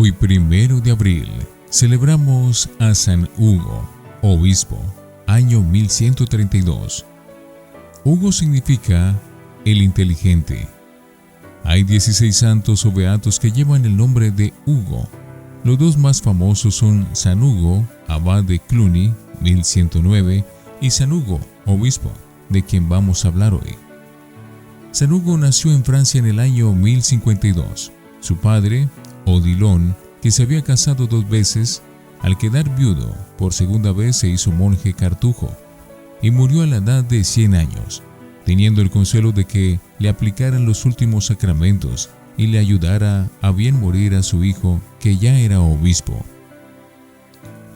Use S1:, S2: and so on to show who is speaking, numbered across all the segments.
S1: Hoy, 1 de abril, celebramos a San Hugo, obispo, año 1132. Hugo significa el inteligente. Hay 16 santos o beatos que llevan el nombre de Hugo. Los dos más famosos son San Hugo, abad de Cluny, 1109, y San Hugo, obispo, de quien vamos a hablar hoy. San Hugo nació en Francia en el año 1052. Su padre, Odilon, que se había casado 2 veces, al quedar viudo por segunda vez se hizo monje cartujo y murió a la edad de 100 años, teniendo el consuelo de que le aplicaran los últimos sacramentos y le ayudara a bien morir a su hijo, que ya era obispo.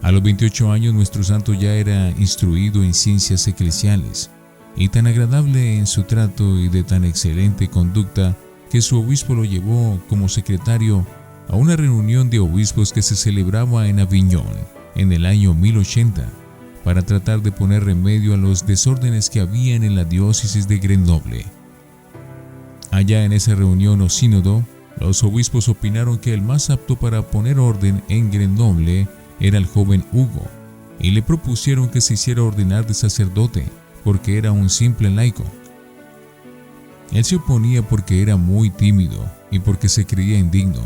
S1: A los 28 años nuestro santo ya era instruido en ciencias eclesiales y tan agradable en su trato y de tan excelente conducta que su obispo lo llevó como secretario a una reunión de obispos que se celebraba en Aviñón en el año 1080 para tratar de poner remedio a los desórdenes que habían en la diócesis de Grenoble. Allá en esa reunión o sínodo, los obispos opinaron que el más apto para poner orden en Grenoble era el joven Hugo y le propusieron que se hiciera ordenar de sacerdote porque era un simple laico. Él se oponía porque era muy tímido y porque se creía indigno,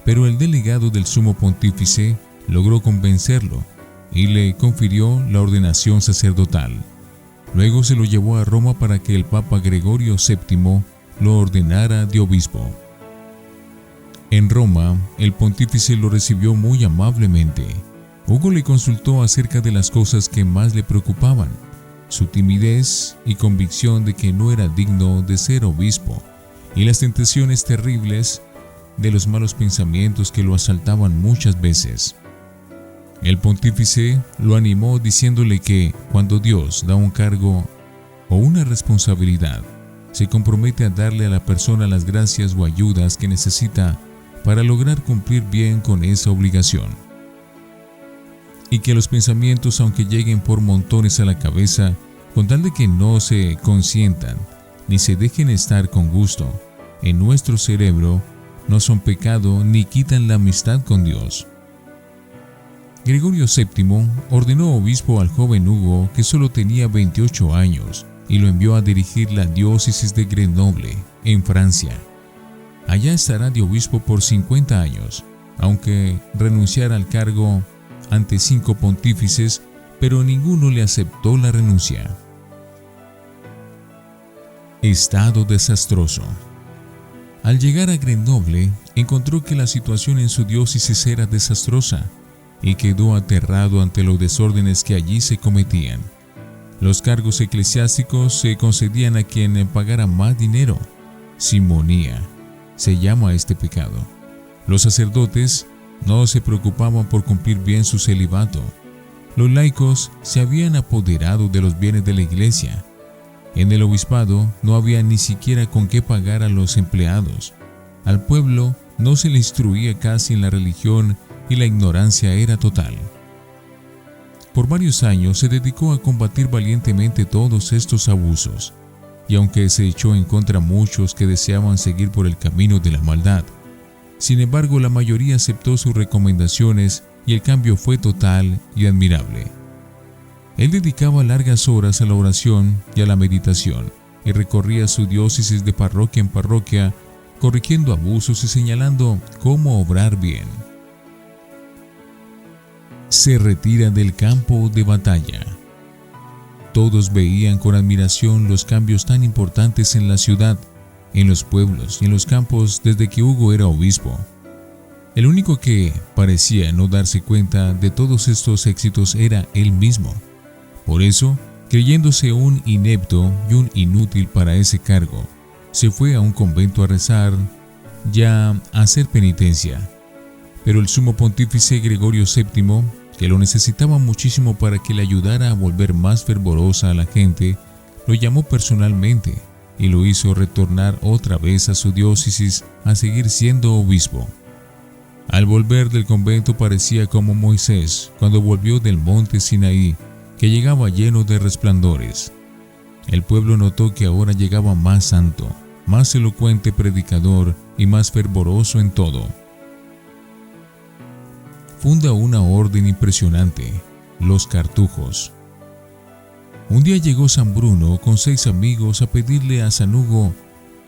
S1: pero el delegado del sumo pontífice logró convencerlo y le confirió la ordenación sacerdotal. Luego se lo llevó a Roma para que el Papa Gregorio VII lo ordenara de obispo. En Roma, el pontífice lo recibió muy amablemente. Hugo le consultó acerca de las cosas que más le preocupaban, su timidez y convicción de que no era digno de ser obispo, y las tentaciones terribles de los malos pensamientos que lo asaltaban muchas veces. El pontífice lo animó diciéndole que cuando Dios da un cargo o una responsabilidad, se compromete a darle a la persona las gracias o ayudas que necesita para lograr cumplir bien con esa obligación. Y que los pensamientos, aunque lleguen por montones a la cabeza, con tal de que no se consientan ni se dejen estar con gusto en nuestro cerebro, no son pecado ni quitan la amistad con Dios. Gregorio VII ordenó obispo al joven Hugo, que solo tenía 28 años, y lo envió a dirigir la diócesis de Grenoble, en Francia. Allá estará de obispo por 50 años, aunque renunciara al cargo ante 5 pontífices, pero ninguno le aceptó la renuncia. Estado desastroso. Al llegar a Grenoble, encontró que la situación en su diócesis era desastrosa y quedó aterrado ante los desórdenes que allí se cometían. Los cargos eclesiásticos se concedían a quien pagara más dinero. Simonía se llama este pecado. Los sacerdotes no se preocupaban por cumplir bien su celibato. Los laicos se habían apoderado de los bienes de la iglesia. En el obispado no había ni siquiera con qué pagar a los empleados. Al pueblo no se le instruía casi en la religión y la ignorancia era total. Por varios años se dedicó a combatir valientemente todos estos abusos, y aunque se echó en contra a muchos que deseaban seguir por el camino de la maldad, sin embargo la mayoría aceptó sus recomendaciones y el cambio fue total y admirable. Él dedicaba largas horas a la oración y a la meditación, y recorría su diócesis de parroquia en parroquia, corrigiendo abusos y señalando cómo obrar bien. Se retira del campo de batalla. Todos veían con admiración los cambios tan importantes en la ciudad, en los pueblos y en los campos desde que Hugo era obispo. El único que parecía no darse cuenta de todos estos éxitos era él mismo. Por eso, creyéndose un inepto y un inútil para ese cargo, se fue a un convento a rezar y a hacer penitencia. Pero el sumo pontífice Gregorio VII, que lo necesitaba muchísimo para que le ayudara a volver más fervorosa a la gente, lo llamó personalmente y lo hizo retornar otra vez a su diócesis a seguir siendo obispo. Al volver del convento parecía como Moisés cuando volvió del monte Sinaí, que llegaba lleno de resplandores. El pueblo notó que ahora llegaba más santo, más elocuente predicador y más fervoroso en todo. funda una orden impresionante, los Cartujos. Un día llegó San Bruno con 6 amigos a pedirle a San Hugo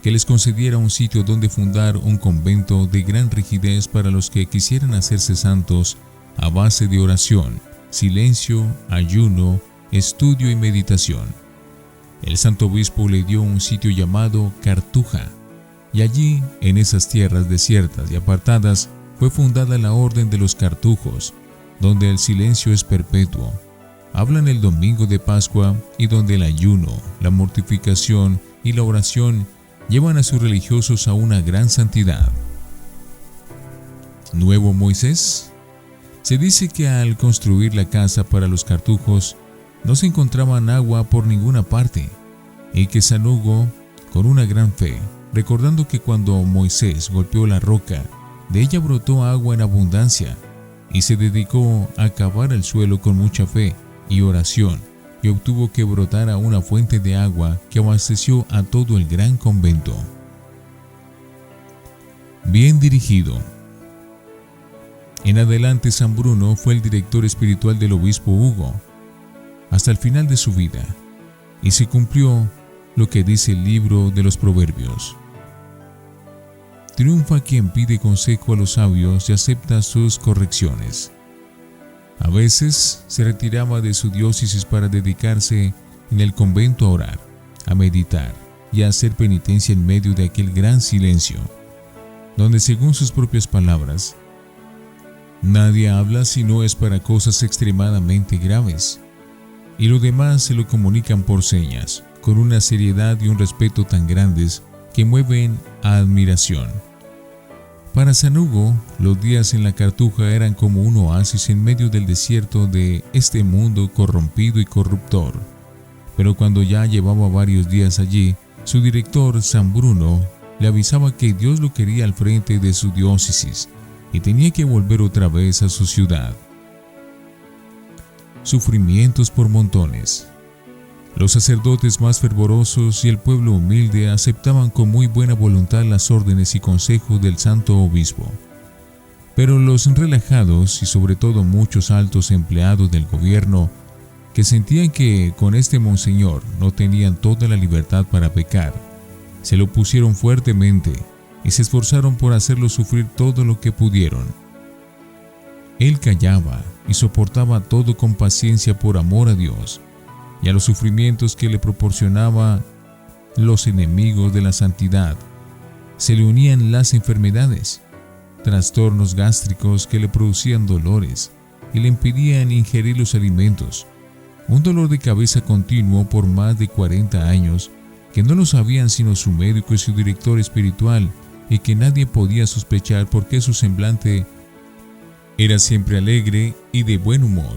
S1: que les concediera un sitio donde fundar un convento de gran rigidez para los que quisieran hacerse santos a base de oración, silencio, ayuno, estudio y meditación. El santo obispo le dio un sitio llamado Cartuja, y allí, en esas tierras desiertas y apartadas, fue fundada la Orden de los Cartujos, donde el silencio es perpetuo. Hablan el domingo de Pascua y donde el ayuno, la mortificación y la oración llevan a sus religiosos a una gran santidad. Nuevo Moisés. Se dice que al construir la casa para los Cartujos no se encontraban agua por ninguna parte, y que San Hugo, con una gran fe, recordando que cuando Moisés golpeó la roca, de ella brotó agua en abundancia, y se dedicó a cavar el suelo con mucha fe y oración, y obtuvo que brotara una fuente de agua que abasteció a todo el gran convento. Bien dirigido. En adelante, San Bruno fue el director espiritual del obispo Hugo hasta el final de su vida, y se cumplió lo que dice el libro de los Proverbios. Triunfa quien pide consejo a los sabios y acepta sus correcciones. A veces se retiraba de su diócesis para dedicarse en el convento a orar, a meditar y a hacer penitencia en medio de aquel gran silencio, donde, según sus propias palabras, nadie habla si no es para cosas extremadamente graves, y lo demás se lo comunican por señas, con una seriedad y un respeto tan grandes que mueven a admiración. Para San Hugo, los días en la Cartuja eran como un oasis en medio del desierto de este mundo corrompido y corruptor. Pero cuando ya llevaba varios días allí, su director, San Bruno, le avisaba que Dios lo quería al frente de su diócesis y tenía que volver otra vez a su ciudad. Sufrimientos por montones. Los sacerdotes más fervorosos y el pueblo humilde aceptaban con muy buena voluntad las órdenes y consejos del santo obispo. Pero los relajados y sobre todo muchos altos empleados del gobierno, que sentían que con este monseñor no tenían toda la libertad para pecar, se lo pusieron fuertemente y se esforzaron por hacerlo sufrir todo lo que pudieron. Él callaba y soportaba todo con paciencia por amor a Dios, y a los sufrimientos que le proporcionaba los enemigos de la santidad se le unían las enfermedades, trastornos gástricos que le producían dolores y le impedían ingerir los alimentos, un dolor de cabeza continuo por más de 40 años que no lo sabían sino su médico y su director espiritual, y que nadie podía sospechar porque su semblante era siempre alegre y de buen humor,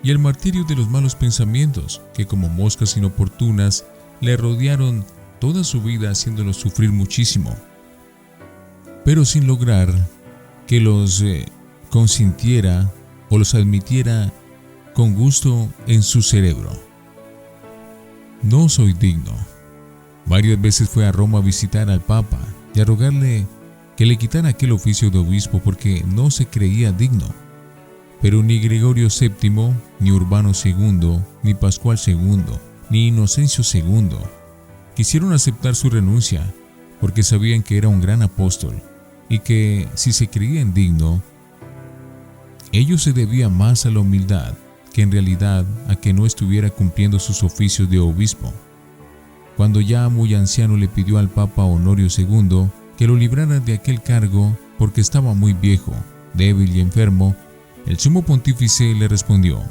S1: y el martirio de los malos pensamientos que como moscas inoportunas le rodearon toda su vida, haciéndolo sufrir muchísimo, pero sin lograr que los consintiera o los admitiera con gusto en su cerebro. No soy digno. Varias veces fue a Roma a visitar al Papa y a rogarle que le quitara aquel oficio de obispo porque no se creía digno. Pero ni Gregorio VII, ni Urbano II, ni Pascual II, ni Inocencio II quisieron aceptar su renuncia, porque sabían que era un gran apóstol y que, si se creía indigno, ello se debía más a la humildad que en realidad a que no estuviera cumpliendo sus oficios de obispo. Cuando ya muy anciano le pidió al Papa Honorio II que lo librara de aquel cargo porque estaba muy viejo, débil y enfermo, el sumo pontífice le respondió: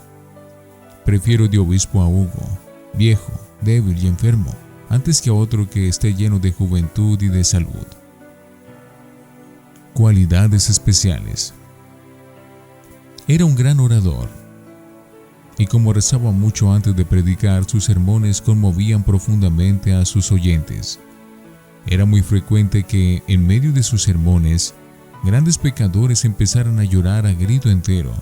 S1: prefiero de obispo a Hugo, viejo, débil y enfermo, antes que a otro que esté lleno de juventud y de salud. Cualidades especiales. Era un gran orador, y como rezaba mucho antes de predicar, sus sermones conmovían profundamente a sus oyentes. Era muy frecuente que, en medio de sus sermones, grandes pecadores empezaran a llorar a grito entero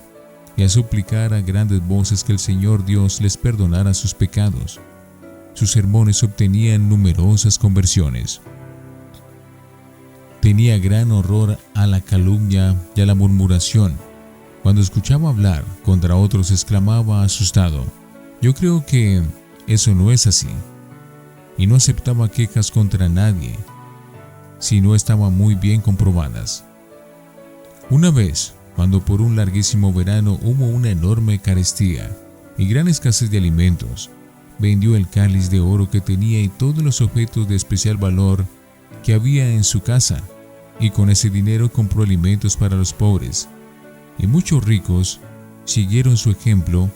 S1: y a suplicar a grandes voces que el Señor Dios les perdonara sus pecados. Sus sermones obtenían numerosas conversiones. Tenía gran horror a la calumnia y a la murmuración, Cuando escuchaba hablar contra otros exclamaba asustado: "Yo creo que eso no es así", y no aceptaba quejas contra nadie si no estaban muy bien comprobadas. Una vez, cuando por un larguísimo verano hubo una enorme carestía y gran escasez de alimentos, vendió el cáliz de oro que tenía y todos los objetos de especial valor que había en su casa, y con ese dinero compró alimentos para los pobres. Y muchos ricos siguieron su ejemplo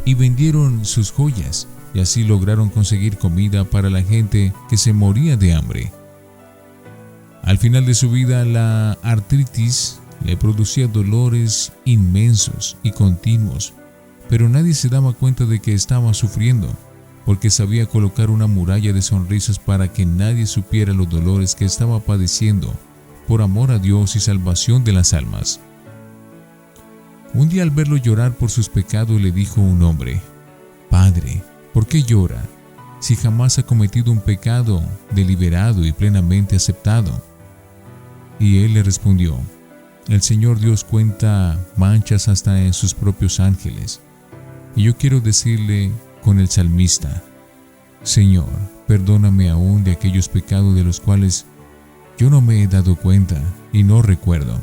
S1: y vendieron sus joyas, y así lograron conseguir comida para la gente que se moría de hambre. Al final de su vida, la artritis le producía dolores inmensos y continuos, pero nadie se daba cuenta de que estaba sufriendo, porque sabía colocar una muralla de sonrisas para que nadie supiera los dolores que estaba padeciendo por amor a Dios y salvación de las almas. Un día, al verlo llorar por sus pecados, le dijo un hombre: "Padre, ¿por qué llora, si jamás ha cometido un pecado deliberado y plenamente aceptado?". Y él le respondió: "El Señor Dios cuenta manchas hasta en sus propios ángeles. Y yo quiero decirle con el salmista: Señor, perdóname aún de aquellos pecados de los cuales yo no me he dado cuenta y no recuerdo".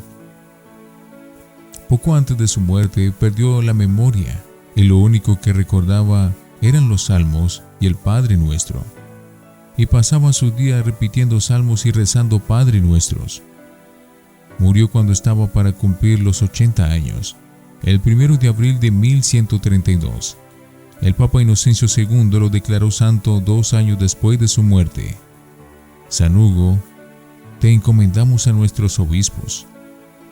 S1: Poco antes de su muerte perdió la memoria y lo único que recordaba eran los salmos y el Padre Nuestro. Y pasaba sus días repitiendo salmos y rezando Padre Nuestros. Murió cuando estaba para cumplir los 80 años, el 1 de abril de 1132. El Papa Inocencio II lo declaró santo 2 años después de su muerte. San Hugo, te encomendamos a nuestros obispos.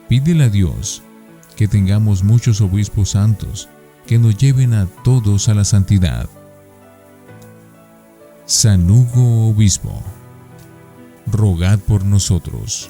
S1: Pídele a Dios que tengamos muchos obispos santos que nos lleven a todos a la santidad. San Hugo Obispo, rogad por nosotros.